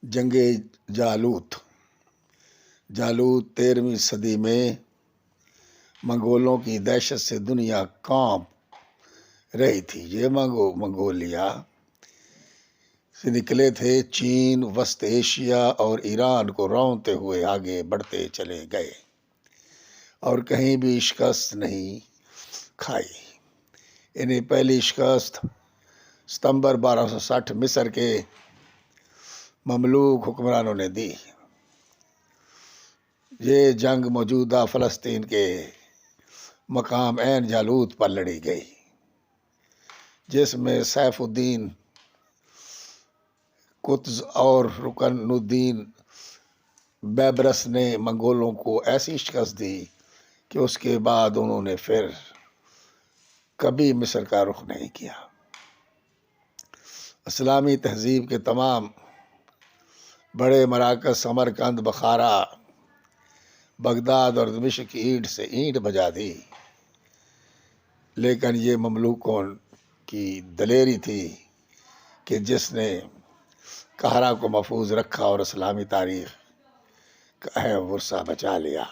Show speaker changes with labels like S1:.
S1: جنگ جالوت 13ویں صدی میں منگولوں کی دہشت سے دنیا کانپ رہی تھی۔ یہ منگولیا سے نکلے تھے، چین، وسط ایشیا اور ایران کو رونتے ہوئے آگے بڑھتے چلے گئے اور کہیں بھی شکست نہیں کھائی۔ انہیں پہلی شکست ستمبر 1260 مصر کے مملوک حکمرانوں نے دی۔ یہ جنگ موجودہ فلسطین کے مقام عین جالوت پر لڑی گئی، جس میں سیف الدین قطز اور رکن الدین بیبرس نے منگولوں کو ایسی شکست دی کہ اس کے بعد انہوں نے پھر کبھی مصر کا رخ نہیں کیا۔ اسلامی تہذیب کے تمام بڑے مراکز سمرقند، بخارا، بغداد اور دمشق کی اینٹ سے اینٹ بجا دی، لیکن یہ مملوکوں کی دلیری تھی کہ جس نے قاہرہ کو محفوظ رکھا اور اسلامی تاریخ کا اہم ورثہ بچا لیا۔